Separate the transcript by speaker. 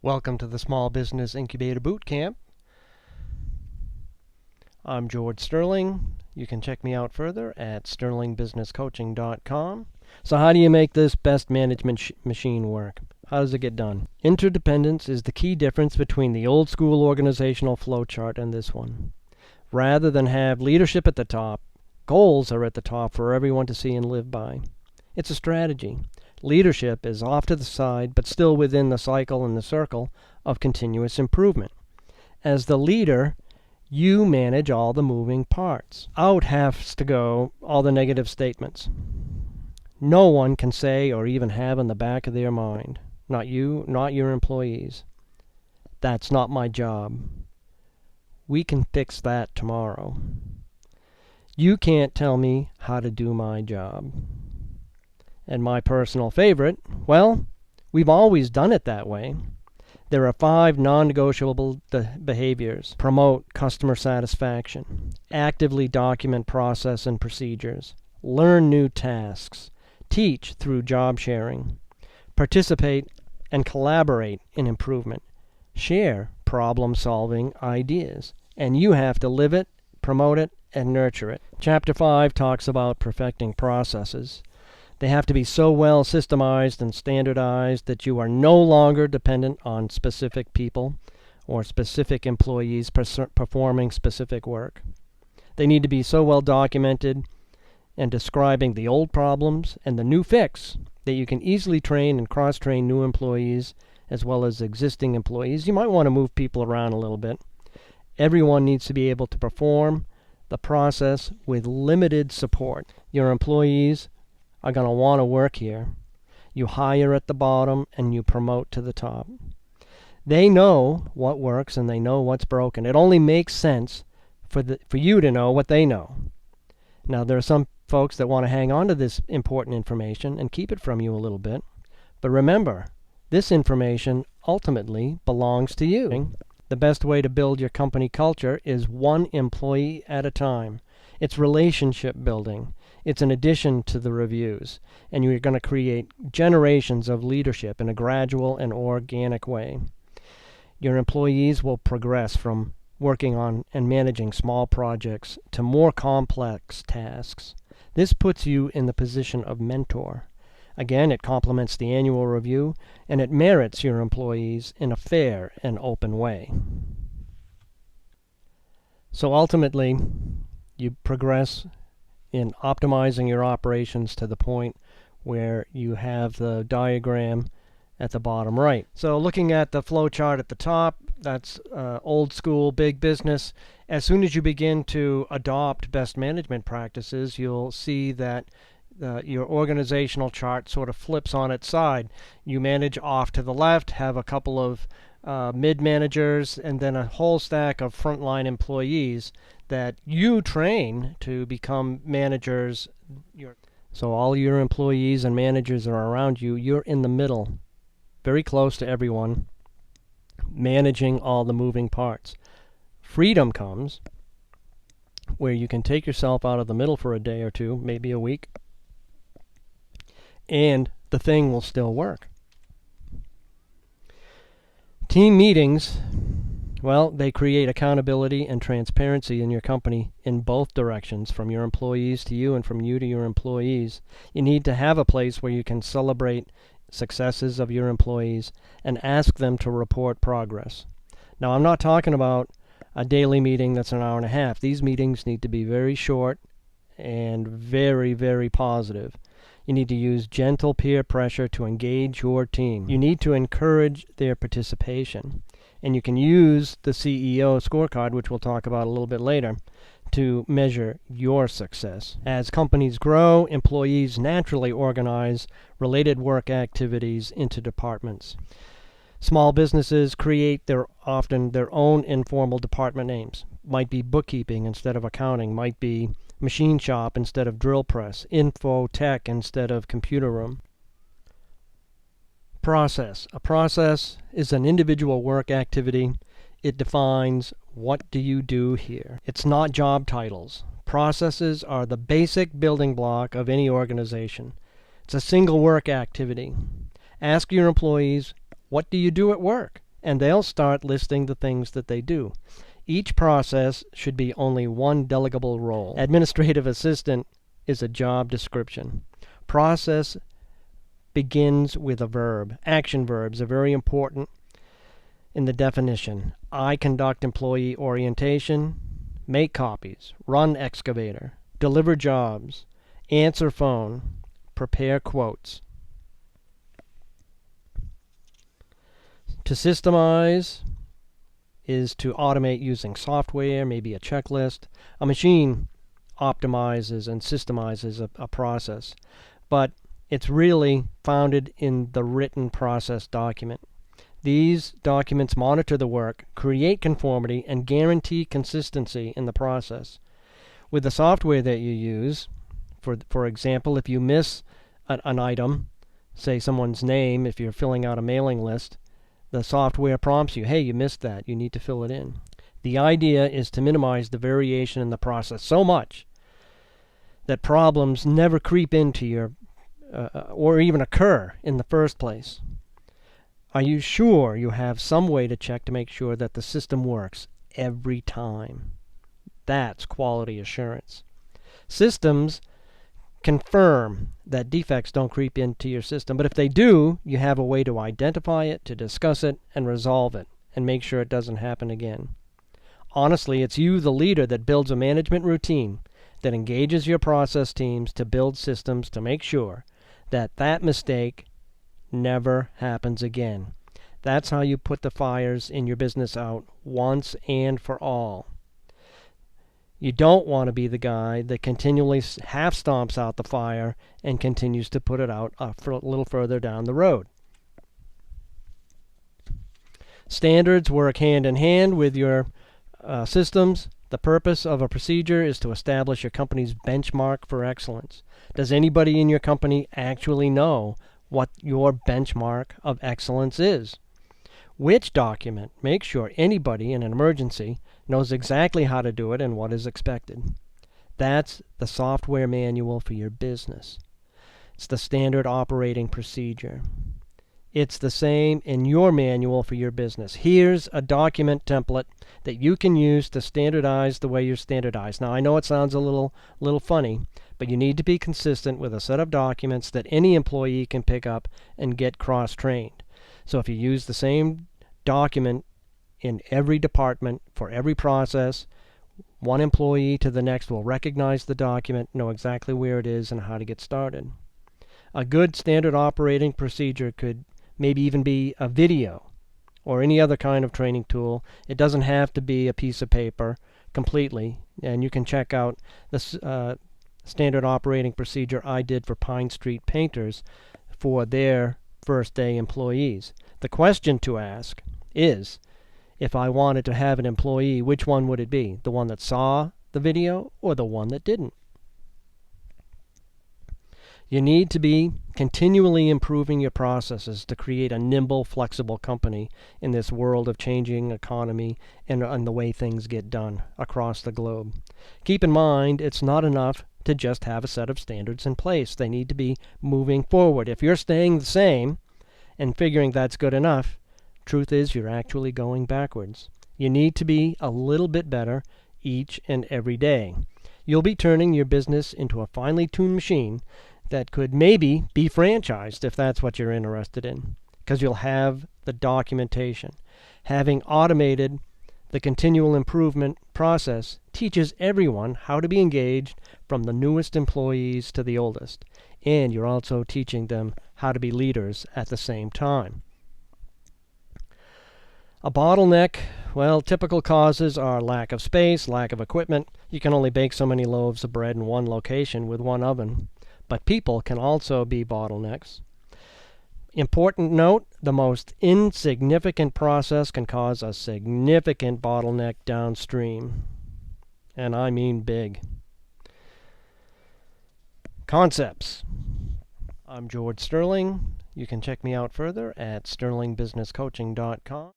Speaker 1: Welcome to the Small Business Incubator Boot Camp. I'm George Sterling. You can check me out further at sterlingbusinesscoaching.com. So how do you make this best management machine work? How does it get done? Interdependence is the key difference between the old school organizational flowchart and this one. Rather than have leadership at the top, goals are at the top for everyone to see and live by. It's a strategy. Leadership is off to the side, but still within the cycle and the circle of continuous improvement. As the leader, you manage all the moving parts. Out has to go all the negative statements. No one can say or even have in the back of their mind, not you, not your employees, "That's not my job. We can fix that tomorrow. You can't tell me how to do my job." And my personal favorite, well, we've always done it that way. There are 5 non-negotiable behaviors. Promote customer satisfaction. Actively document process and procedures. Learn new tasks. Teach through job sharing. Participate and collaborate in improvement. Share problem-solving ideas. And you have to live it, promote it, and nurture it. Chapter 5 talks about perfecting processes. They have to be so well systemized and standardized that you are no longer dependent on specific people or specific employees performing specific work. They need to be so well documented and describing the old problems and the new fix that you can easily train and cross-train new employees as well as existing employees. You might want to move people around a little bit. Everyone needs to be able to perform the process with limited support. Your employees are going to want to work here. You hire at the bottom and you promote to the top. They know what works and they know what's broken. It only makes sense for you to know what they know. Now, there are some folks that want to hang on to this important information and keep it from you a little bit. But remember, this information ultimately belongs to you. The best way to build your company culture is one employee at a time. It's relationship building. It's an addition to the reviews, and you're going to create generations of leadership in a gradual and organic way. Your employees will progress from working on and managing small projects to more complex tasks. This puts you in the position of mentor. Again, it complements the annual review, and it merits your employees in a fair and open way. So ultimately, you progress in optimizing your operations to the point where you have the diagram at the bottom right. So looking at the flow chart at the top, that's old school big business. As soon as you begin to adopt best management practices, you'll see that your organizational chart sort of flips on its side. You manage off to the left, have a couple of mid-managers, and then a whole stack of frontline employees that you train to become managers. So all your employees and managers are around you. You're in the middle, very close to everyone, managing all the moving parts. Freedom comes where you can take yourself out of the middle for a day or two, maybe a week, and the thing will still work. Team meetings, well, they create accountability and transparency in your company in both directions, from your employees to you and from you to your employees. You need to have a place where you can celebrate successes of your employees and ask them to report progress. Now, I'm not talking about a daily meeting that's an hour and a half. These meetings need to be very short and very, very positive. You need to use gentle peer pressure to engage your team. You need to encourage their participation. And you can use the CEO scorecard, which we'll talk about a little bit later, to measure your success. As companies grow, employees naturally organize related work activities into departments. Small businesses create often their own informal department names. Might be bookkeeping instead of accounting, might be machine shop instead of drill press, info tech instead of computer room. Process. A process is an individual work activity. It defines what do you do here. It's not job titles. Processes are the basic building block of any organization. It's a single work activity. Ask your employees, what do you do at work? and they'll start listing the things that they do. Each process should be only one delegable role. Administrative assistant is a job description. Process begins with a verb. Action verbs are very important in the definition. I conduct employee orientation, make copies, run excavator, deliver jobs, answer phone, prepare quotes. To systemize is to automate using software, maybe a checklist. A machine optimizes and systemizes a process, but it's really founded in the written process document. These documents monitor the work, create conformity, and guarantee consistency in the process. With the software that you use, for example, if you miss an item, say someone's name, if you're filling out a mailing list, the software prompts you, hey, you missed that, you need to fill it in. The idea is to minimize the variation in the process so much that problems never creep into your, or even occur in the first place. Are you sure you have some way to check to make sure that the system works every time? That's quality assurance. Systems confirm that defects don't creep into your system, but if they do, you have a way to identify it, to discuss it, and resolve it, and make sure it doesn't happen again. Honestly, it's you, the leader, that builds a management routine that engages your process teams to build systems to make sure that that mistake never happens again. That's how you put the fires in your business out once and for all. You don't want to be the guy that continually half stomps out the fire and continues to put it out a little further down the road. Standards work hand in hand with your systems. The purpose of a procedure is to establish your company's benchmark for excellence. Does anybody in your company actually know what your benchmark of excellence is? Which document makes sure anybody in an emergency knows exactly how to do it and what is expected? That's the software manual for your business. It's the standard operating procedure. It's the same in your manual for your business. Here's a document template that you can use to standardize the way you're standardized. Now, I know it sounds a little funny, but you need to be consistent with a set of documents that any employee can pick up and get cross-trained. So if you use the same document in every department for every process, one employee to the next will recognize the document, know exactly where it is, and how to get started. A good standard operating procedure could maybe even be a video or any other kind of training tool. It doesn't have to be a piece of paper completely, and you can check out the standard operating procedure I did for Pine Street Painters for their first day employees. The question to ask is, if I wanted to have an employee, which one would it be? The one that saw the video or the one that didn't? You need to be continually improving your processes to create a nimble, flexible company in this world of changing economy and the way things get done across the globe. Keep in mind, it's not enough to just have a set of standards in place. They need to be moving forward. If you're staying the same and figuring that's good enough, truth is you're actually going backwards. You need to be a little bit better each and every day. You'll be turning your business into a finely tuned machine that could maybe be franchised if that's what you're interested in, because you'll have the documentation. Having automated the continual improvement process teaches everyone how to be engaged, from the newest employees to the oldest, and you're also teaching them how to be leaders at the same time. A bottleneck, well, typical causes are lack of space, lack of equipment. You can only bake so many loaves of bread in one location with one oven. But people can also be bottlenecks. Important note, the most insignificant process can cause a significant bottleneck downstream. And I mean big. Concepts. I'm George Sterling. You can check me out further at sterlingbusinesscoaching.com.